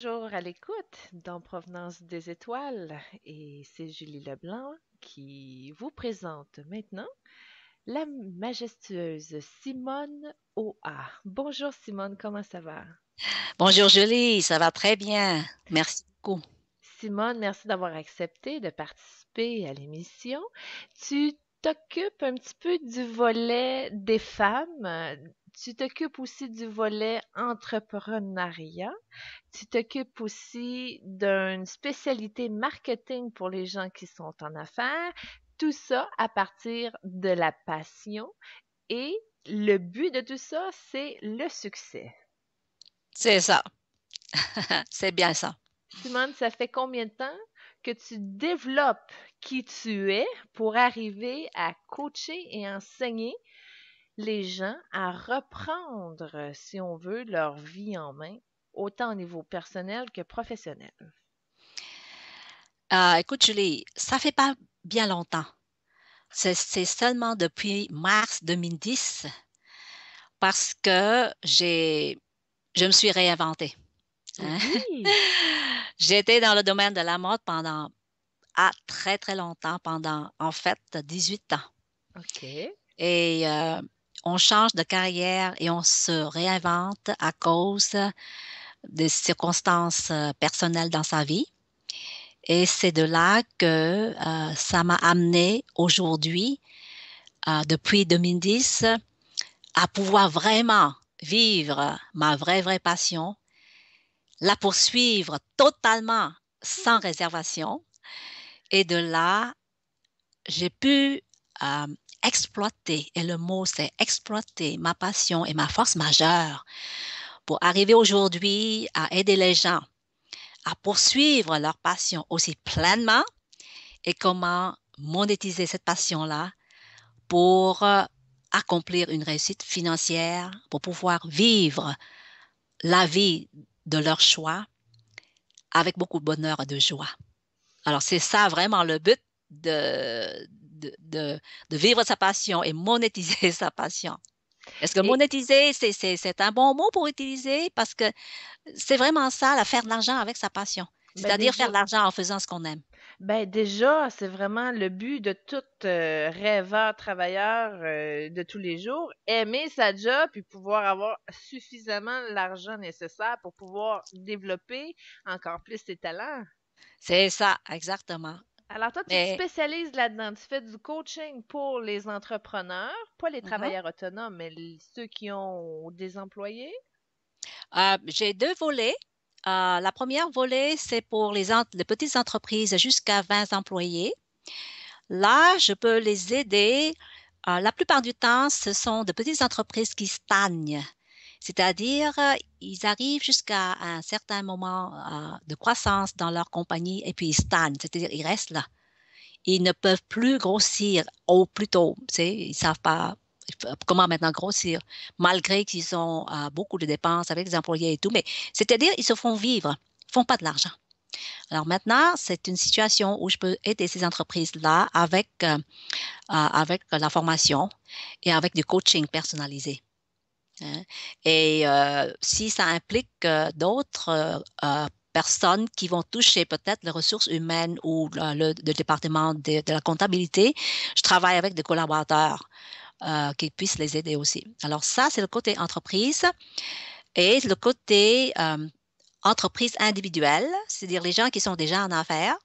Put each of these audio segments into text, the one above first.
Toujours à l'écoute dans Provenance des étoiles et c'est Julie Leblanc qui vous présente maintenant la majestueuse Simone Oa. Bonjour Simone, comment ça va? Bonjour Julie, ça va très bien. Merci beaucoup. Simone, merci d'avoir accepté de participer à l'émission. Tu t'occupes un petit peu du volet des femmes. Tu t'occupes aussi du volet entrepreneuriat. Tu t'occupes aussi d'une spécialité marketing pour les gens qui sont en affaires. Tout ça à partir de la passion. Et le but de tout ça, c'est le succès. C'est ça, c'est bien ça. Simone, ça fait combien de temps que tu développes qui tu es pour arriver à coacher et enseigner les gens à reprendre, si on veut, leur vie en main, autant au niveau personnel que professionnel? Écoute Julie, ça fait pas bien longtemps. C'est seulement depuis mars 2010 parce que je me suis réinventée. Hein. Oui, J'étais dans le domaine de la mode pendant très très longtemps, pendant en fait 18 ans. OK. Et on change de carrière et on se réinvente à cause des circonstances personnelles dans sa vie. Et c'est de là que ça m'a amené aujourd'hui, depuis 2010, à pouvoir vraiment vivre ma vraie passion, la poursuivre totalement sans réservation. Et de là, j'ai pu euh, exploiter, et le mot c'est exploiter ma passion et ma force majeure pour arriver aujourd'hui à aider les gens à poursuivre leur passion aussi pleinement et comment monétiser cette passion-là pour accomplir une réussite financière, pour pouvoir vivre la vie de leur choix avec beaucoup de bonheur et de joie. Alors, c'est ça vraiment le but de vivre sa passion et monétiser sa passion. Est-ce que Et monétiser, c'est un bon mot pour utiliser? Parce que c'est vraiment ça, faire de l'argent avec sa passion. ben C'est-à-dire faire déjà, de l'argent en faisant ce qu'on aime. déjà, c'est vraiment le but de tout rêveur, travailleur de tous les jours, aimer sa job puis pouvoir avoir suffisamment l'argent nécessaire pour pouvoir développer encore plus ses talents. C'est ça, exactement. Alors toi, tu te Mais spécialises là-dedans. Tu fais du coaching pour les entrepreneurs, pas les mhm. travailleurs autonomes, mais ceux qui ont des employés. J'ai deux volets. La première volet, c'est pour les petites entreprises jusqu'à 20 employés. Là, je peux les aider. La plupart du temps, ce sont de petites entreprises qui stagnent. C'est-à-dire, ils arrivent jusqu'à un certain moment de croissance dans leur compagnie et puis ils stagnent. C'est-à-dire, ils restent là. Ils ne peuvent plus grossir au plus tôt. Tu sais, ils savent pas comment maintenant grossir, malgré qu'ils ont beaucoup de dépenses avec les employés et tout. Mais c'est-à-dire, ils se font vivre, ils font pas de l'argent. Alors maintenant, c'est une situation où je peux aider ces entreprises-là avec la formation et avec du coaching personnalisé. Hein. Et si ça implique d'autres personnes qui vont toucher peut-être les ressources humaines ou le département de la comptabilité, je travaille avec des collaborateurs qui puissent les aider aussi. Alors ça, c'est le côté entreprise et le côté entreprise individuelle, c'est-à-dire les gens qui sont déjà en affaires.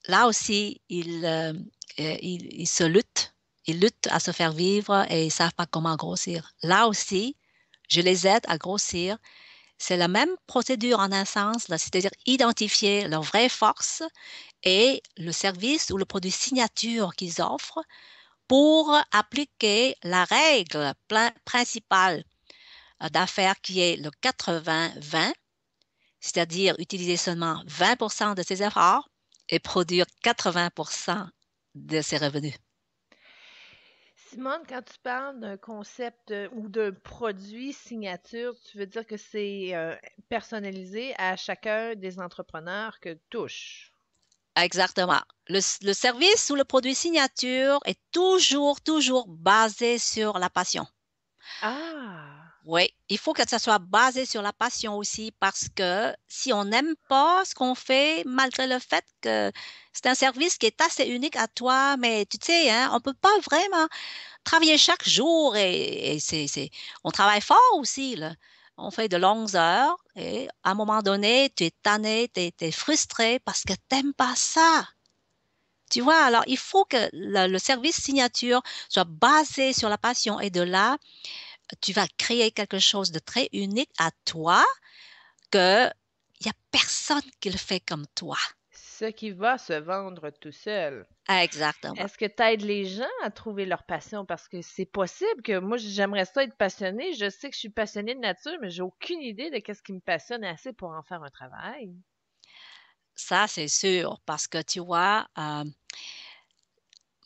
Là aussi, ils se luttent. Ils luttent à se faire vivre et ils ne savent pas comment grossir. Là aussi, je les aide à grossir. C'est la même procédure en un sens, c'est-à-dire identifier leurs vraies forces et le service ou le produit signature qu'ils offrent pour appliquer la règle principale d'affaires qui est le 80-20, c'est-à-dire utiliser seulement 20% de ses efforts et produire 80% de ses revenus. Simone, quand tu parles d'un concept ou d'un produit signature, tu veux dire que c'est personnalisé à chacun des entrepreneurs que touche. Exactement. Le service ou le produit signature est toujours basé sur la passion. Ah! Oui, il faut que ça soit basé sur la passion aussi parce que si on n'aime pas ce qu'on fait, malgré le fait que c'est un service qui est assez unique à toi, mais tu sais, hein, on peut pas vraiment travailler chaque jour et on travaille fort aussi, là. On fait de longues heures et à un moment donné, tu es tanné, tu es frustré parce que t'aimes pas ça. Tu vois, alors il faut que le service signature soit basé sur la passion et de là, tu vas créer quelque chose de très unique à toi que il y a personne qui le fait comme toi. Ce qui va se vendre tout seul. Exactement. Est-ce que tu aides les gens à trouver leur passion? Parce que c'est possible que moi, j'aimerais ça être passionnée. Je sais que je suis passionnée de nature, mais j'ai aucune idée de qu'est-ce qui me passionne assez pour en faire un travail. Ça, c'est sûr, parce que tu vois,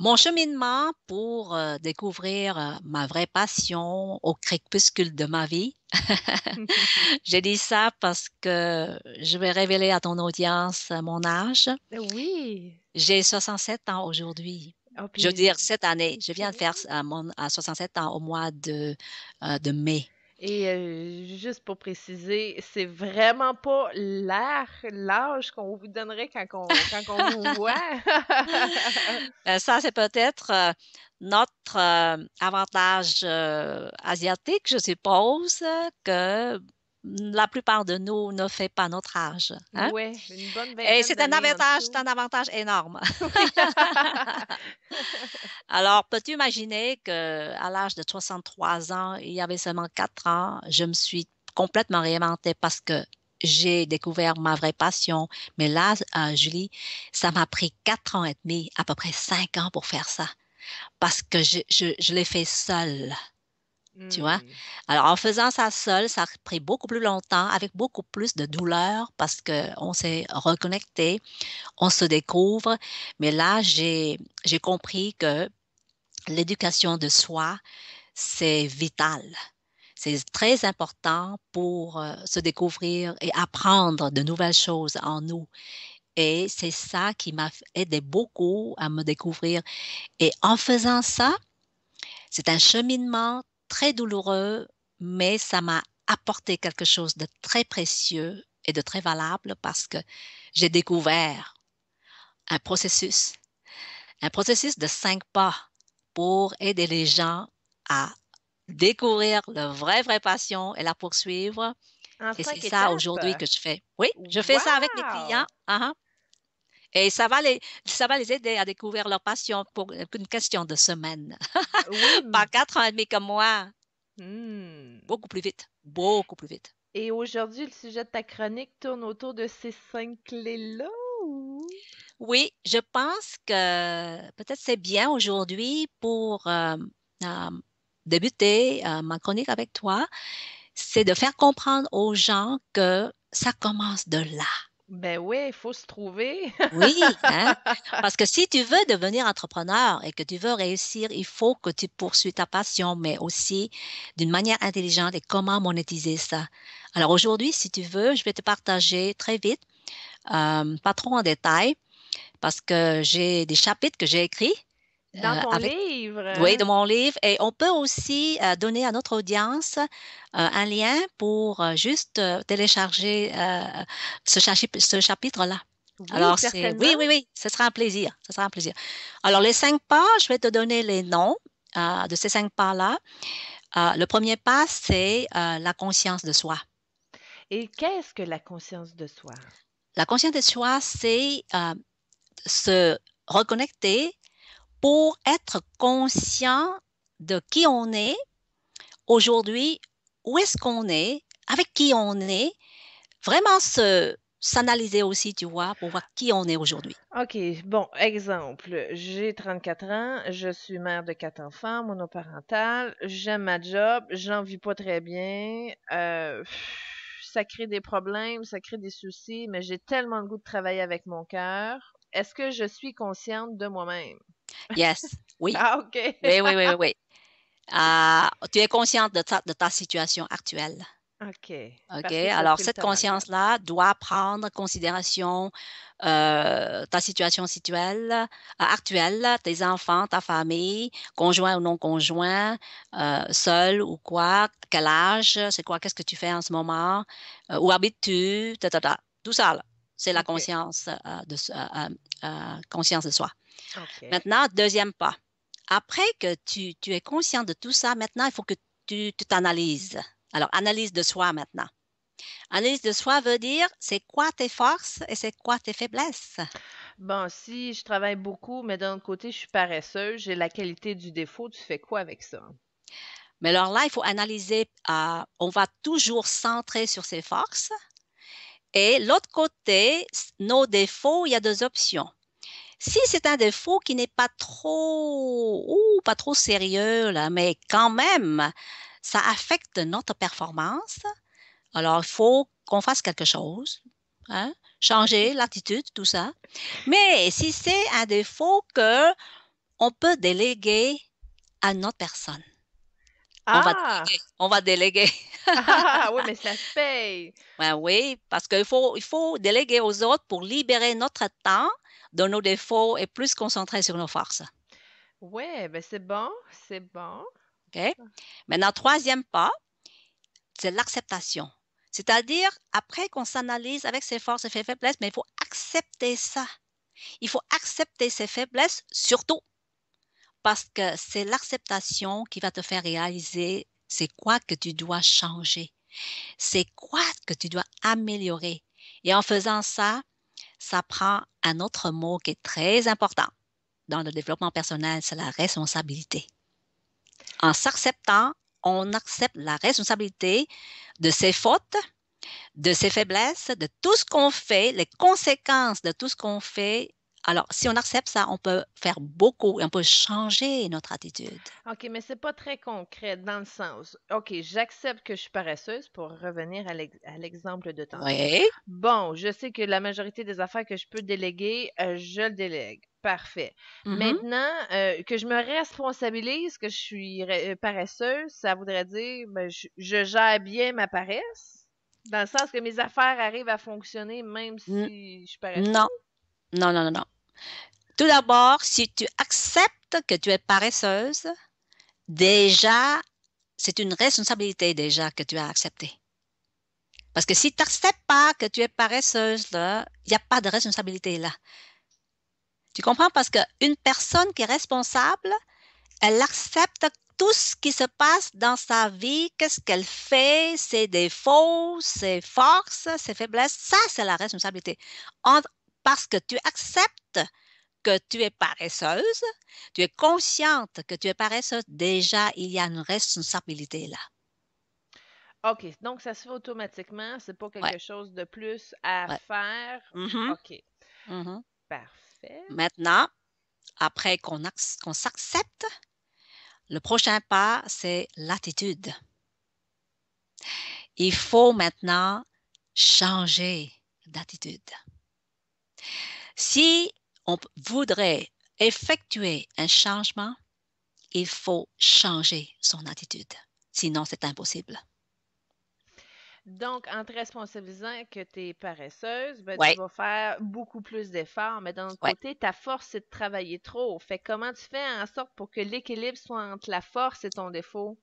mon cheminement pour découvrir ma vraie passion au crépuscule de ma vie, j'ai dit ça parce que je vais révéler à ton audience mon âge. Oui. J'ai 67 ans aujourd'hui. Oh, Je veux dire, puis, cette année, je viens de faire à 67 ans au mois de mai. et juste pour préciser, c'est vraiment pas l'âge qu'on vous donnerait quand on vous voit. Ça, c'est peut-être notre avantage asiatique, je suppose, que la plupart de nous ne fait pas notre âge, hein? Ouais, une bonne Et vingtaine d'années en c'est dessous. un avantage énorme. Oui. Alors, peux-tu imaginer qu'à l'âge de 63 ans, il y avait seulement 4 ans, je me suis complètement réinventée parce que j'ai découvert ma vraie passion. Mais là, Julie, ça m'a pris 4 ans et demi, à peu près 5 ans pour faire ça parce que je l'ai fait seule, tu vois. Hmm. Alors, en faisant ça seule, ça a pris beaucoup plus longtemps, avec beaucoup plus de douleur parce qu'on s'est reconnecté, on se découvre. Mais là, j'ai compris que l'éducation de soi, c'est vital. C'est très important pour se découvrir et apprendre de nouvelles choses en nous. Et c'est ça qui m'a aidé beaucoup à me découvrir. Et en faisant ça, c'est un cheminement très douloureux, mais ça m'a apporté quelque chose de très précieux et de très valable parce que j'ai découvert un un processus de 5 pas pour aider les gens à découvrir leur vraie passion et la poursuivre. En Et c'est 5 ça étapes? aujourd'hui que je fais. Oui, je fais ça avec mes clients. Wow! Et ça va les aider à découvrir leur passion pour une question de semaines. Oui. Pas 4 ans et demi comme moi. Hmm. Beaucoup plus vite. Beaucoup plus vite. Et aujourd'hui, le sujet de ta chronique tourne autour de ces 5 clés-là ou? Oui, je pense que peut-être c'est bien aujourd'hui pour euh, débuter ma chronique avec toi, c'est de faire comprendre aux gens que ça commence de là. Ben oui, il faut se trouver. Oui, hein? Parce que si tu veux devenir entrepreneur et que tu veux réussir, il faut que tu poursuives ta passion, mais aussi d'une manière intelligente et comment monétiser ça. Alors aujourd'hui, si tu veux, je vais te partager très vite, pas trop en détail, parce que j'ai des chapitres que j'ai écrits Dans ton avec, livre, oui, de hein? mon livre, et on peut aussi donner à notre audience un lien pour juste télécharger ce chapitre-là. Oui, Alors, certainement. oui, ce sera un plaisir, ce sera un plaisir. Alors, les 5 pas, je vais te donner les noms de ces 5 pas-là. Le premier pas, c'est la conscience de soi. Et qu'est-ce que la conscience de soi? La conscience de soi, c'est se reconnecter pour être conscient de qui on est aujourd'hui, où est-ce qu'on est, avec qui on est, vraiment s'analyser aussi, tu vois, pour voir qui on est aujourd'hui. OK, bon, exemple, j'ai 34 ans, je suis mère de 4 enfants, monoparentale, j'aime ma job, j'en vis pas très bien, ça crée des problèmes, ça crée des soucis, mais j'ai tellement le goût de travailler avec mon cœur. Est-ce que je suis consciente de moi-même? Yes, oui, Ah, OK. oui. Tu es consciente de ta situation actuelle. OK. OK? Parce que ça Alors, cette filtre un peu. conscience-là doit prendre en considération ta situation actuelle, tes enfants, ta famille, conjoint ou non conjoint, seul ou quoi, quel âge, c'est quoi, qu'est-ce que tu fais en ce moment, où habites-tu, tout ça, là, c'est la OK. conscience, conscience de soi. OK. Maintenant, deuxième pas. Après que tu es conscient de tout ça, maintenant, il faut que tu t'analyses. Alors, analyse de soi maintenant. Analyse de soi veut dire c'est quoi tes forces et c'est quoi tes faiblesses. Bon, si je travaille beaucoup, mais d'un autre côté, je suis paresseuse, j'ai la qualité du défaut, tu fais quoi avec ça? Mais alors là, il faut analyser, on va toujours centrer sur ses forces. Et l'autre côté, nos défauts, il y a deux options. Si c'est un défaut qui n'est pas trop sérieux, là, mais quand même, ça affecte notre performance, alors il faut qu'on fasse quelque chose, hein, changer l'attitude, tout ça. Mais si c'est un défaut que on peut déléguer à une autre personne. Ah! On va déléguer. Ah! Oui, mais ça se paye. Ben oui, parce il faut déléguer aux autres pour libérer notre temps de nos défauts et plus concentrer sur nos forces. Ouais, ben c'est bon, c'est bon. OK? Maintenant, troisième pas, c'est l'acceptation. C'est-à-dire, après qu'on s'analyse avec ses forces et ses faiblesses, mais il faut accepter ça. Il faut accepter ses faiblesses, surtout parce que c'est l'acceptation qui va te faire réaliser c'est quoi que tu dois changer, c'est quoi que tu dois améliorer. Et en faisant ça, ça prend un autre mot qui est très important dans le développement personnel, c'est la responsabilité. En s'acceptant, on accepte la responsabilité de ses fautes, de ses faiblesses, de tout ce qu'on fait, les conséquences de tout ce qu'on fait. Alors, si on accepte ça, on peut faire beaucoup et on peut changer notre attitude. OK, mais c'est pas très concret dans le sens, OK, j'accepte que je suis paresseuse pour revenir à l'exemple de tantôt. Oui. Bon, je sais que la majorité des affaires que je peux déléguer, je le délègue. Parfait. Mhm. Maintenant, que je me responsabilise que je suis paresseuse, ça voudrait dire ben, je gère bien ma paresse, dans le sens que mes affaires arrivent à fonctionner même N- si je suis paresseuse. Non, non, non, non, non. Tout d'abord, si tu acceptes que tu es paresseuse, déjà, c'est une responsabilité déjà que tu as acceptée. Parce que si tu n'acceptes pas que tu es paresseuse, là, il n'y a pas de responsabilité là. Tu comprends? Parce qu'une personne qui est responsable, elle accepte tout ce qui se passe dans sa vie, qu'est-ce qu'elle fait, ses défauts, ses forces, ses faiblesses. Ça, c'est la responsabilité. Parce que tu acceptes que tu es paresseuse, tu es consciente que tu es paresseuse, déjà, il y a une responsabilité là. OK, donc ça se fait automatiquement, c'est pas Ouais, quelque chose de plus à ouais. faire. Mhm, OK, mhm. parfait. Maintenant, après qu'on s'accepte, le prochain pas, c'est l'attitude. Il faut maintenant changer d'attitude. Si on voudrait effectuer un changement, il faut changer son attitude. Sinon, c'est impossible. Donc, en te responsabilisant que tu es paresseuse, ben, tu Oui, vas faire beaucoup plus d'efforts, mais d'un autre oui. côté, ta force, c'est de travailler trop. Fait que comment tu fais en sorte pour que l'équilibre soit entre la force et ton défaut?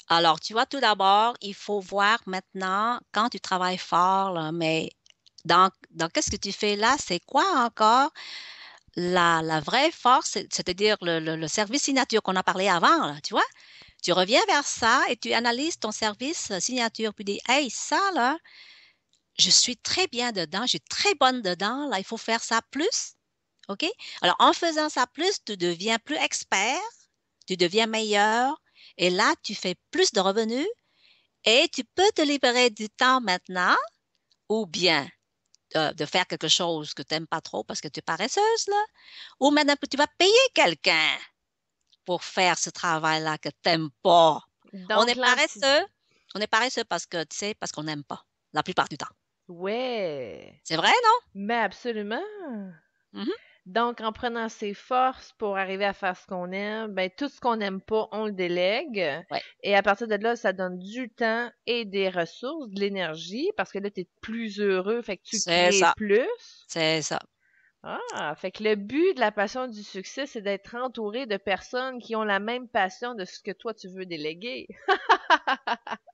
Alors, tu vois, tout d'abord, il faut voir maintenant, quand tu travailles fort, là, mais dans qu'est-ce que tu fais là, c'est quoi encore la vraie force, c'est-à-dire le service signature qu'on a parlé avant, là, tu vois? Tu reviens vers ça et tu analyses ton service signature, puis dis, hey, ça, là, je suis très bien dedans, je suis très bonne dedans, là, il faut faire ça plus, OK? Alors, en faisant ça plus, tu deviens plus expert, tu deviens meilleur, et là, tu fais plus de revenus et tu peux te libérer du temps maintenant ou bien de faire quelque chose que tu n'aimes pas trop parce que tu es paresseuse, là, ou maintenant tu vas payer quelqu'un pour faire ce travail-là que tu n'aimes pas. On Donc, est paresseux, on est paresseux parce que, tu sais, parce qu'on n'aime pas, la plupart du temps. ouais, C'est vrai, non? mais absolument. Mhm. Donc, en prenant ses forces pour arriver à faire ce qu'on aime, ben tout ce qu'on n'aime pas, on le délègue. Ouais, Et à partir de là, ça donne du temps et des ressources, de l'énergie, parce que là, tu es plus heureux, fait que tu c'est crées ça, plus. c'est ça. Ah, fait que le but de la passion du succès, c'est d'être entouré de personnes qui ont la même passion de ce que toi tu veux déléguer.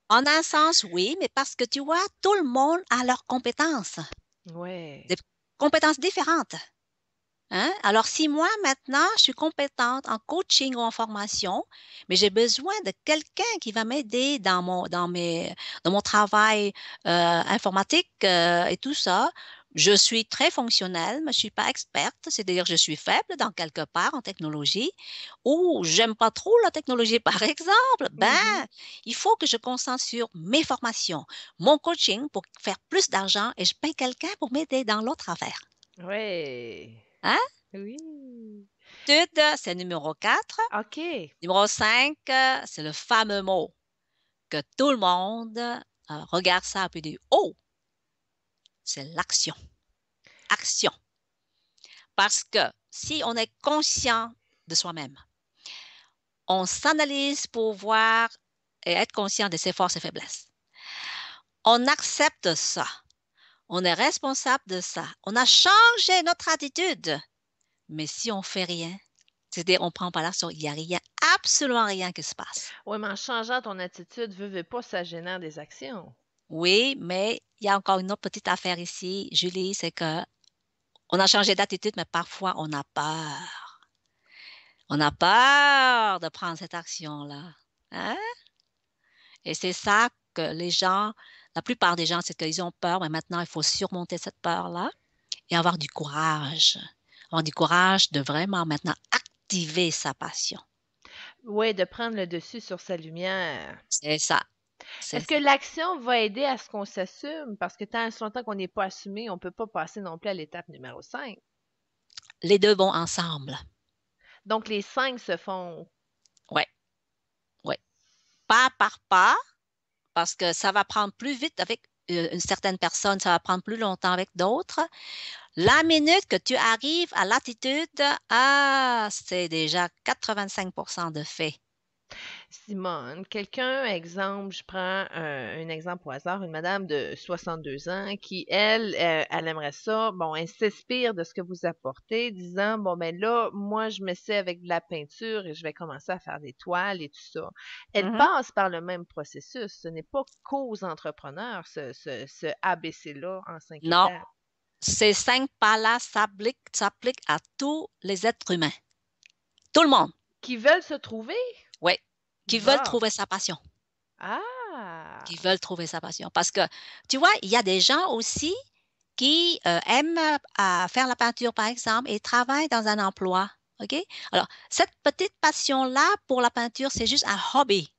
En un sens, oui, mais parce que tu vois, tout le monde a leurs compétences, des Ouais. compétences différentes. Hein? Alors, si moi, maintenant, je suis compétente en coaching ou en formation, mais j'ai besoin de quelqu'un qui va m'aider dans mon travail informatique et tout ça, je suis très fonctionnelle, mais je suis pas experte, c'est-à-dire je suis faible dans quelque part en technologie, ou j'aime pas trop la technologie, par exemple, ben, Mhm. il faut que je concentre sur mes formations, mon coaching pour faire plus d'argent et je paye quelqu'un pour m'aider dans l'autre affaire. Ouais. Hein? Oui. Tude, c'est numéro 4. OK. Numéro 5, c'est le fameux mot que tout le monde regarde ça et puis dit, oh, c'est l'action. Action. Parce que si on est conscient de soi-même, on s'analyse pour voir et être conscient de ses forces et faiblesses. On accepte ça. On est responsable de ça. On a changé notre attitude. Mais si on fait rien, c'est-à-dire on ne prend pas l'action, il n'y a rien, absolument rien qui se passe. Ouais, mais en changeant ton attitude, veux pas, ça génère des actions. Oui, mais il y a encore une autre petite affaire ici, Julie, c'est que on a changé d'attitude, mais parfois on a peur. On a peur de prendre cette action-là. Hein? Et c'est ça que les gens, la plupart des gens, c'est qu'ils ont peur, mais maintenant il faut surmonter cette peur-là et avoir du courage. Avoir du courage de vraiment maintenant activer sa passion. Ouais, de prendre le dessus sur sa lumière. C'est ça, c'est Est-ce que ça. l'action va aider à ce qu'on s'assume? Parce que tant et si longtemps qu'on n'est pas assumé, on peut pas passer non plus à l'étape numéro 5. Les deux vont ensemble. Donc, les 5 se font. Ouais, ouais. Pas par pas, parce que ça va prendre plus vite avec une certaine personne, ça va prendre plus longtemps avec d'autres. La minute que tu arrives à l'attitude, ah, c'est déjà 85% de fait. Simone, quelqu'un, exemple, je prends un exemple au hasard, une madame de 62 ans qui, elle aimerait ça, bon, elle s'inspire de ce que vous apportez, disant, bon, ben là, moi, je m'essaie avec de la peinture et je vais commencer à faire des toiles et tout ça. Elle Mhm. passe par le même processus. Ce n'est pas qu'aux entrepreneurs, ce ABC-là en 5 Non, étapes. ces 5 pas-là s'appliquent à tous les êtres humains. Tout le monde, Qui veulent se trouver? oui, qui veulent Bah. trouver sa passion. Qui Ah! veulent trouver sa passion. Parce que, tu vois, il y a des gens aussi qui aiment faire la peinture, par exemple, et travaillent dans un emploi. OK? Alors, cette petite passion-là pour la peinture, c'est juste un hobby.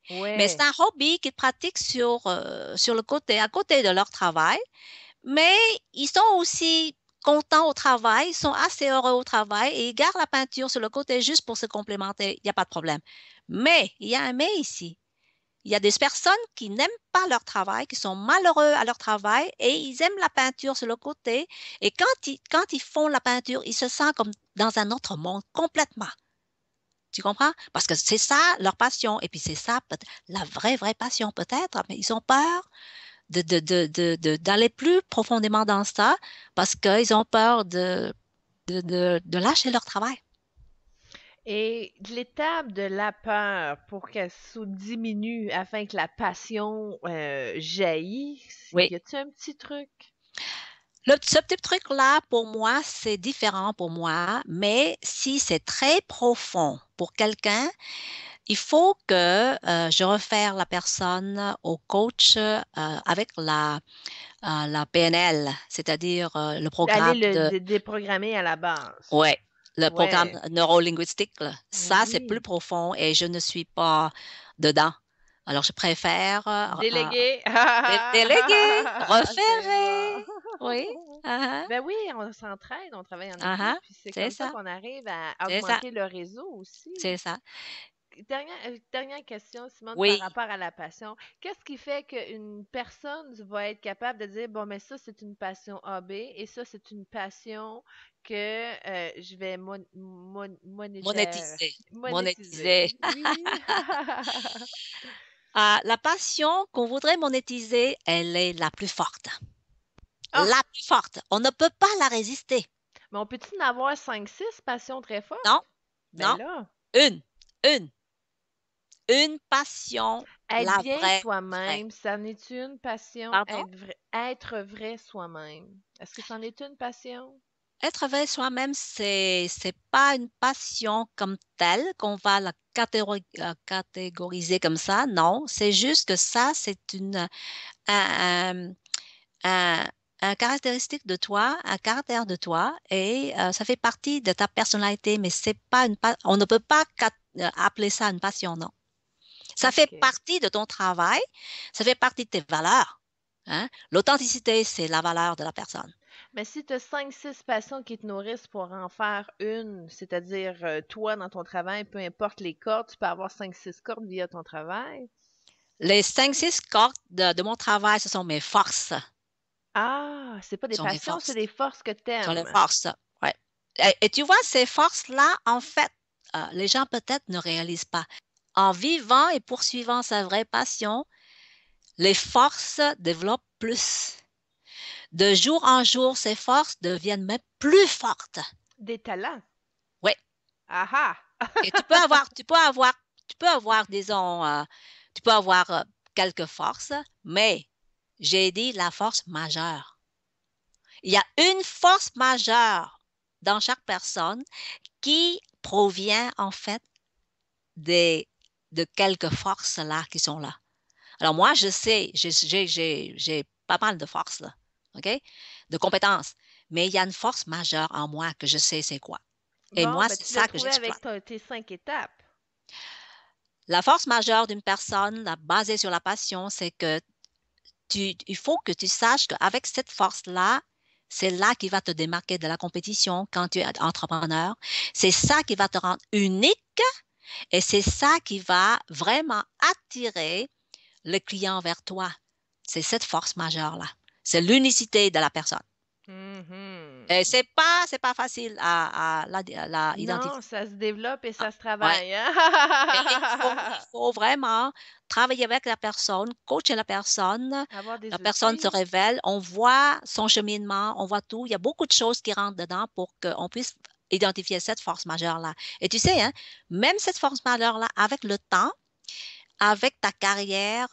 Mais c'est Ouais. un hobby qu'ils pratiquent sur le côté, à côté de leur travail. Mais ils sont aussi contents au travail, ils sont assez heureux au travail et ils gardent la peinture sur le côté juste pour se complémenter. Il n'y a pas de problème. Mais, il y a un mais ici. Il y a des personnes qui n'aiment pas leur travail, qui sont malheureux à leur travail et ils aiment la peinture sur le côté. Et quand ils font la peinture, ils se sentent comme dans un autre monde complètement. Tu comprends? Parce que c'est ça leur passion. Et puis c'est ça, la vraie passion peut-être, mais ils ont peur d'aller plus profondément dans ça parce qu'ils ont peur de lâcher leur travail. Et l'étape de la peur pour qu'elle se diminue afin que la passion jaillisse, Oui. y a-t-il un petit truc? Ce petit truc-là, pour moi, c'est différent pour moi, mais si c'est très profond pour quelqu'un, il faut que je réfère la personne au coach avec la PNL, c'est-à-dire le Aller programme le de, déprogrammer à la base. ouais, le programme Ouais. neurolinguistique. Là. Ça, c'est plus Oui. profond et je ne suis pas dedans. Alors, je préfère Déléguer. déléguer, C'est référer. bon. Oui. Uh-huh. Ben oui, on s'entraide, on travaille en équipe, Uh-huh. puis c'est C'est comme ça ça. qu'on arrive à C'est ça. augmenter le réseau aussi. C'est ça. dernière question, Simone, par Oui, rapport à la passion. Qu'est-ce qui fait qu'une personne va être capable de dire, bon, mais ça, c'est une passion AB et ça, c'est une passion que je vais monétiser, monétiser. monétiser. Oui. Ah, la passion qu'on voudrait monétiser, elle est la plus forte. Ah, La plus forte. On ne peut pas la résister. mais on peut-tu en avoir 5, 6 passions très Non, fortes? Ben non. là, Une, une, une passion, être la bien vraie, vraie. soi-même, ça en est une passion? Pardon? Être vrai soi-même. Est-ce que c'en est une passion? Être vrai soi-même, c'est pas une passion comme telle qu'on va la catégoriser comme ça. Non, c'est juste que ça, c'est un, un, un caractéristique de toi, un caractère de toi, et ça fait partie de ta personnalité, mais c'est pas on ne peut pas appeler ça une passion, non. Ça fait OK. partie de ton travail, ça fait partie de tes valeurs. Hein? L'authenticité, c'est la valeur de la personne. Mais si tu as 5, 6 passions qui te nourrissent pour en faire une, c'est-à-dire toi dans ton travail, peu importe les cordes, tu peux avoir 5, 6 cordes via ton travail. Les 5, 6 cordes de mon travail, ce sont mes forces. Ah, c'est pas des Ce sont mes passions, c'est forces. des forces que Ce sont les t'aimes. forces. Ouais. Et tu vois, ces forces-là, en fait, les gens peut-être ne réalisent pas. En vivant et poursuivant sa vraie passion, les forces développent plus. De jour en jour, ces forces deviennent même plus fortes. Des talents. Oui. Ah Et ah! tu peux avoir, disons, tu peux avoir quelques forces, mais j'ai dit la force majeure. Il y a une force majeure dans chaque personne qui provient en fait des, de quelques forces là qui sont là. Alors moi, je sais, j'ai pas mal de forces là, OK? De compétences. Mais il y a une force majeure en moi que je sais c'est quoi. Et Bon, moi, ben c'est tu l'as ça que trouvé j'exploite. avec tes 5 étapes. La force majeure d'une personne, basée sur la passion, c'est que il faut que tu saches qu'avec cette force-là, c'est là qui va te démarquer de la compétition quand tu es entrepreneur. C'est ça qui va te rendre unique et c'est ça qui va vraiment attirer le client vers toi. C'est cette force majeure-là. C'est l'unicité de la personne. Et Mhm. c'est pas facile à Non, identifier. ça se développe et Non. ça se Ouais. travaille, Et il hein? faut vraiment travailler avec la personne, coacher la personne. Avoir La des personne se outils. révèle, on voit son cheminement, on voit tout. Il y a beaucoup de choses qui rentrent dedans pour qu'on puisse identifier cette force majeure-là. Et tu sais, hein, même cette force majeure-là, avec le temps, avec ta carrière,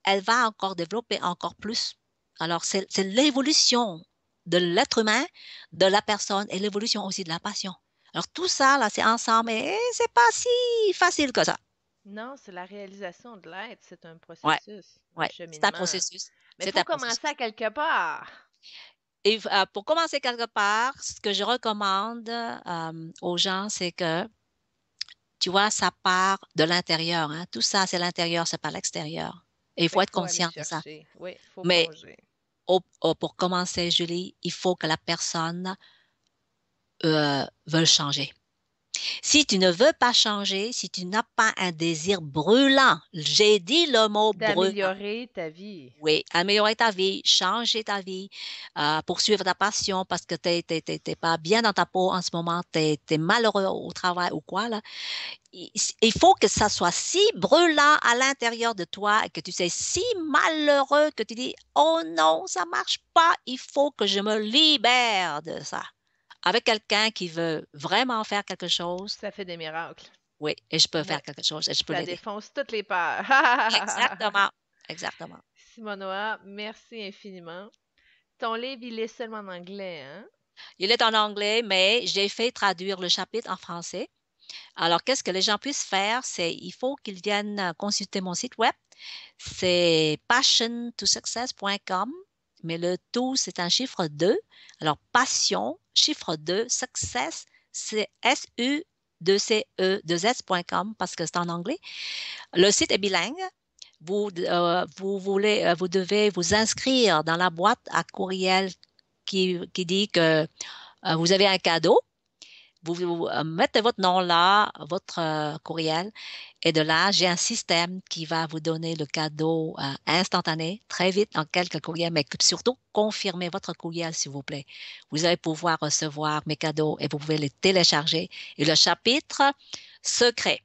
elle va encore développer encore plus. Alors, c'est l'évolution de l'être humain, de la personne et l'évolution aussi de la passion. Alors, tout ça, là, c'est ensemble et c'est pas si facile que ça. Non, c'est la réalisation de l'être, c'est un Ouais, processus, un ouais, c'est un cheminement. processus. Mais il C'est faut un commencer à processus. quelque part. Et pour commencer quelque part, ce que je recommande aux gens, c'est que, tu vois, ça part de l'intérieur. Hein. Tout ça, c'est l'intérieur, c'est pas l'extérieur. Et il Fait faut qu'il être faut aller conscient de ça. chercher. Oui, il faut Mais plonger. pour commencer, Julie, il faut que la personne veuille changer. Si tu ne veux pas changer, si tu n'as pas un désir brûlant, j'ai dit le mot brûlant. D'améliorer ta vie. Oui, améliorer ta vie, changer ta vie, poursuivre ta passion parce que t'es pas bien dans ta peau en ce moment, t'es malheureux au travail ou quoi, là. Il faut que ça soit si brûlant à l'intérieur de toi et que tu sois si malheureux que tu dis, oh non, ça marche pas, il faut que je me libère de ça. Avec quelqu'un qui veut vraiment faire quelque chose, Ça fait des miracles. oui, et je peux Oui, faire quelque chose et je peux ça l'aider. défonce toutes les peurs. Exactement, exactement. Simonoa, merci infiniment. Ton livre, il est seulement en anglais, hein? Il est en anglais, mais j'ai fait traduire le chapitre en français. Alors, qu'est-ce que les gens puissent faire? C'est, il faut qu'ils viennent consulter mon site web. C'est passiontosuccess.com, mais le tout, c'est un chiffre 2. Alors, passion, chiffre 2, success, c'est SU2CE2S.com parce que c'est en anglais. Le site est bilingue. Vous devez vous inscrire dans la boîte à courriel qui dit que vous avez un cadeau. Vous mettez votre nom là, votre courriel, et de là, j'ai un système qui va vous donner le cadeau instantané, très vite, en quelques courriels, mais surtout, confirmez votre courriel, s'il vous plaît. Vous allez pouvoir recevoir mes cadeaux et vous pouvez les télécharger. Et le chapitre secret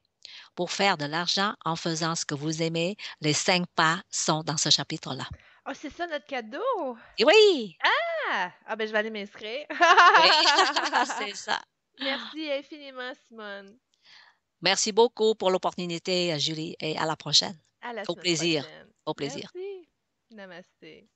pour faire de l'argent en faisant ce que vous aimez, les 5 pas sont dans ce chapitre-là. Oh, c'est ça notre cadeau? Et oui, Ah! Ah ben je vais aller m'inscrire. oui, c'est ça. Merci infiniment, Simone. Merci beaucoup pour l'opportunité, Julie, et à la prochaine. À la Au semaine plaisir. prochaine. Au plaisir. Merci. Namasté.